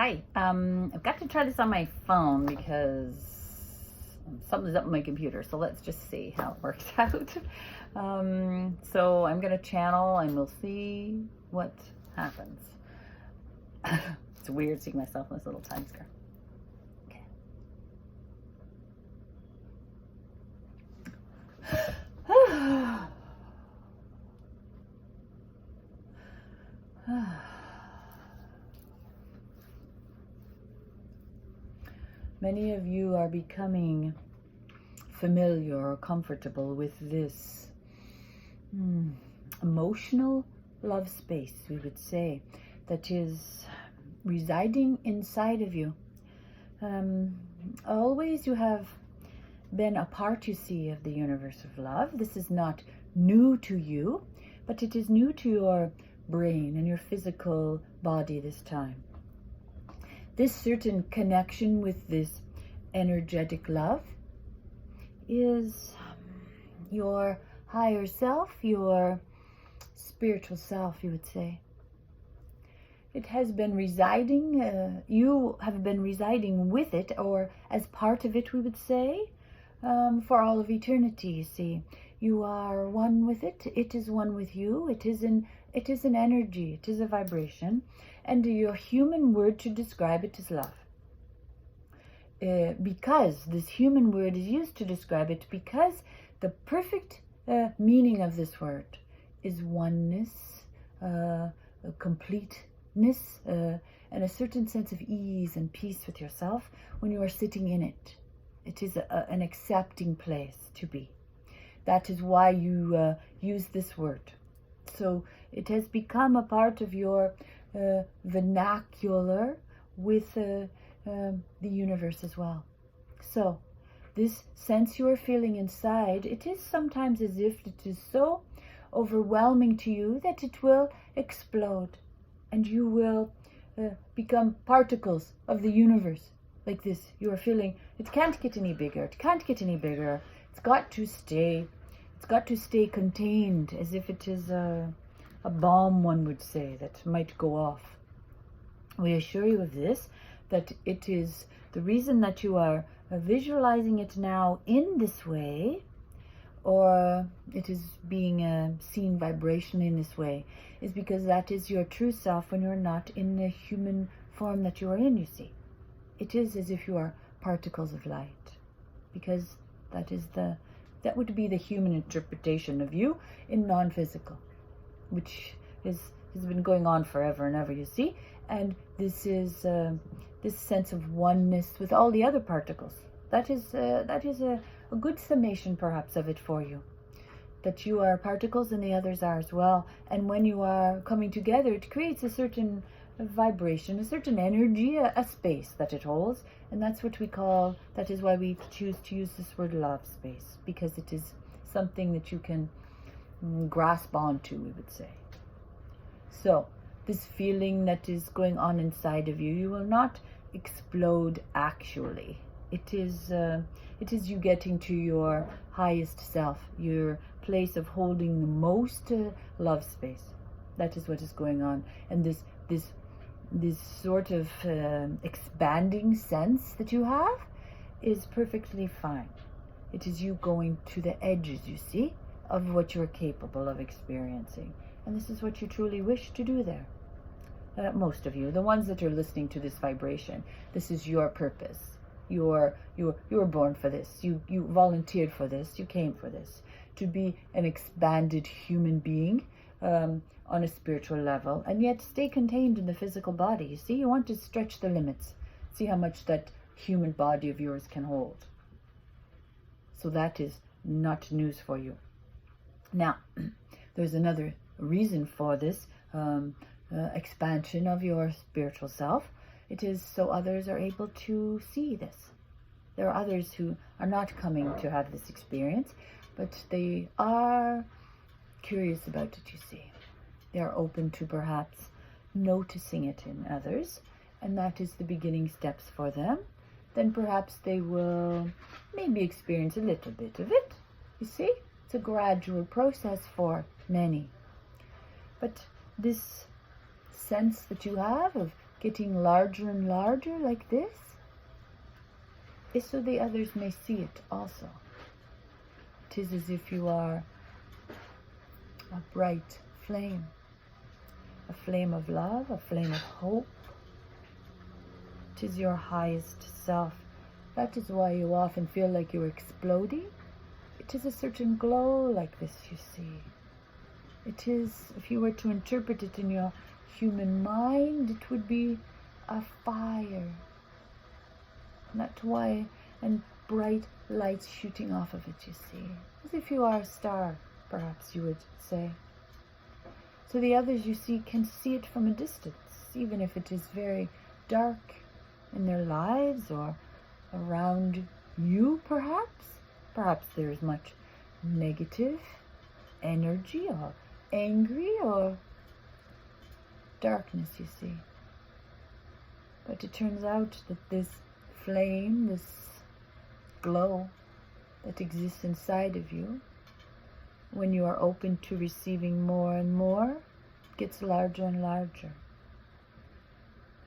Hi, I've got to try this on my phone because something's up with my computer. So let's just see how it works out. So I'm going to channel and we'll see what happens. It's weird seeing myself in this little time square. Okay. Many of you are becoming familiar or comfortable with this emotional love space, we would say, that is residing inside of you. Always you have been a part, you see, of the universe of love. This is not new to you, but it is new to your brain and your physical body this time. This certain connection with this energetic love is your higher self, your spiritual self, you would say. It has been residing, you have been residing with it, or as part of it, we would say, for all of eternity, you see. You are one with it, it is one with you, it is an energy, it is a vibration, and your human word to describe it is love. Because this human word is used to describe it, because the perfect meaning of this word is oneness, completeness, and a certain sense of ease and peace with yourself when you are sitting in it. It is an accepting place to be. That is why you use this word. So it has become a part of your vernacular with the universe as well. So this sense you are feeling inside, it is sometimes as if it is so overwhelming to you that it will explode and you will become particles of the universe. Like this, you are feeling it can't get any bigger, it can't get any bigger, it's got to stay contained, as if it is a bomb, one would say, that might go off. We assure you of this, that it is the reason that you are visualizing it now in this way, or it is being seen vibrationally in this way, is because that is your true self when you're not in the human form that you are in, you see. It is as if you are particles of light, because that would be the human interpretation of you in non-physical, which has been going on forever and ever, you see. And this is this sense of oneness with all the other particles. That is a good summation, perhaps, of it for you. That you are particles and the others are as well. And when you are coming together, it creates a certain vibration, a certain energy, a space that it holds. And that's what we call, that is why we choose to use this word love space, because it is something that you can grasp onto, we would say. So this feeling that is going on inside of you, you will not explode actually. It is you getting to your highest self, your place of holding the most love space. That is what is going on. And this sort of expanding sense that you have is perfectly fine. It is you going to the edges, you see, of what you're capable of experiencing. And this is what you truly wish to do there. Most of you, the ones that are listening to this vibration, this is your purpose. You were born for this. You volunteered for this. You came for this. To be an expanded human being on a spiritual level, and yet stay contained in the physical body. You see, you want to stretch the limits. See how much that human body of yours can hold. So that is not news for you. Now, there's another reason for this expansion of your spiritual self. It is so others are able to see this. There are others who are not coming to have this experience, but they are curious about it, you see. They are open to perhaps noticing it in others, and that is the beginning steps for them. Then perhaps they will maybe experience a little bit of it. You see, it's a gradual process for many. But this sense that you have of getting larger and larger like this is so the others may see it also. It is as if you are a bright flame, a flame of love, a flame of hope. It is your highest self. That is why you often feel like you're exploding. It is a certain glow like this, you see. It is, if you were to interpret it in your human mind, it would be a fire. And that's why, and bright lights shooting off of it, you see. As if you are a star, perhaps you would say. So the others, you see, can see it from a distance, even if it is very dark in their lives or around you, perhaps. Perhaps there is much negative energy or angry or darkness, you see. But it turns out that this flame, this glow that exists inside of you, when you are open to receiving more and more, it gets larger and larger.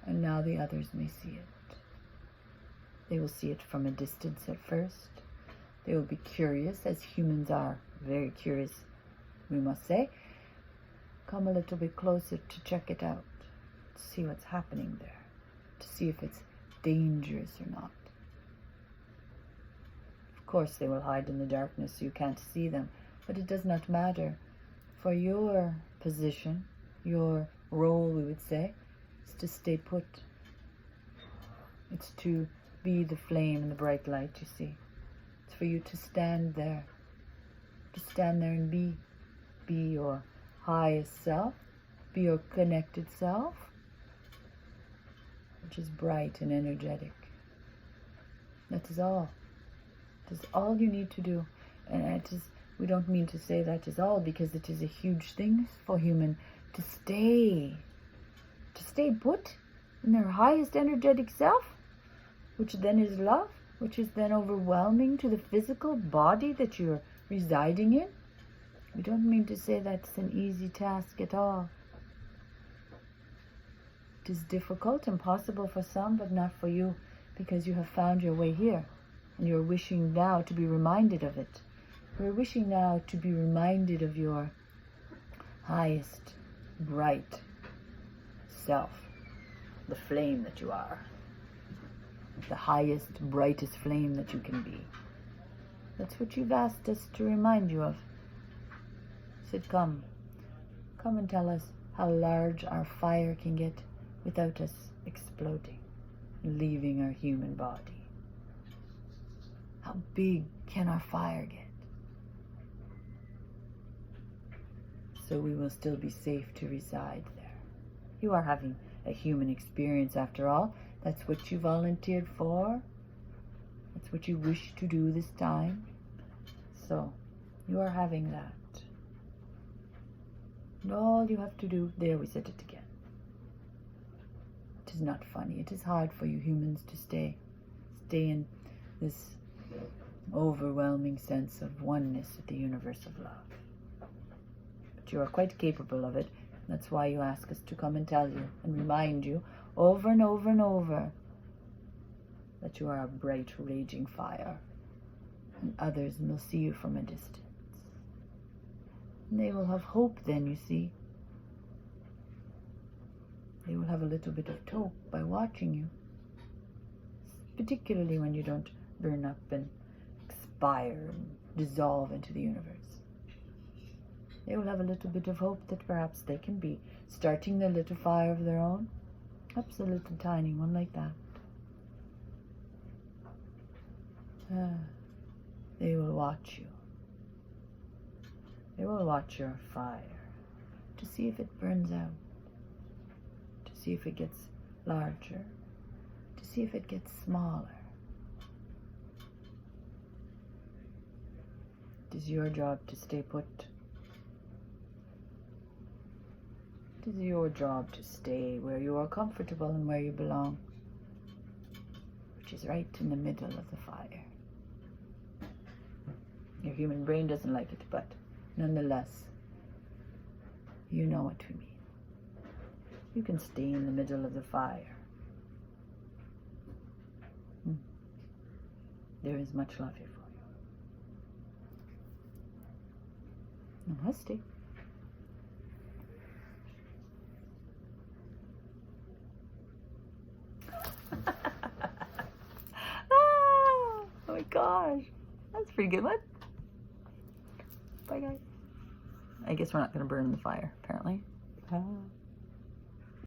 And now the others may see it. They will see it from a distance at first. They will be curious, as humans are very curious, we must say. Come a little bit closer to check it out, to see what's happening there, to see if it's dangerous or not. Of course, they will hide in the darkness so you can't see them, but it does not matter. For your position, your role, we would say, is to stay put. It's to be the flame and the bright light, you see. It's for you to stand there and be your highest self, be your connected self, which is bright and energetic. That is all. It is all you need to do. And it is, we don't mean to say that is all, because it is a huge thing for human to stay put in their highest energetic self, which then is love, which is then overwhelming to the physical body that you're residing in. We don't mean to say that's an easy task at all. It is difficult, impossible for some, but not for you, because you have found your way here, and you're wishing now to be reminded of it. You're wishing now to be reminded of your highest, bright self, the flame that you are, the highest, brightest flame that you can be. That's what you've asked us to remind you of. Said, come and tell us how large our fire can get without us exploding, leaving our human body. How big can our fire get? So we will still be safe to reside there. You are having a human experience after all. That's what you volunteered for. That's what you wish to do this time. So you are having that. And all you have to do, there we said it again. It is not funny. It is hard for you humans to stay in this overwhelming sense of oneness with the universe of love. But you are quite capable of it. That's why you ask us to come and tell you and remind you over and over and over that you are a bright, raging fire, and others will see you from a distance. And they will have hope then, you see. They will have a little bit of hope by watching you, particularly when you don't burn up and expire and dissolve into the universe. They will have a little bit of hope that perhaps they can be starting their little fire of their own. Perhaps a little tiny one like that. They will watch you. They will watch your fire to see if it burns out, to see if it gets larger, to see if it gets smaller. It is your job to stay put. It is your job to stay where you are comfortable and where you belong, which is right in the middle of the fire. Your human brain doesn't like it, but nonetheless, you know what we mean. You can stay in the middle of the fire. There is much love here for you. Namaste. Oh my gosh. That's a pretty good one. Bye, guys. I guess we're not going to burn in the fire, apparently.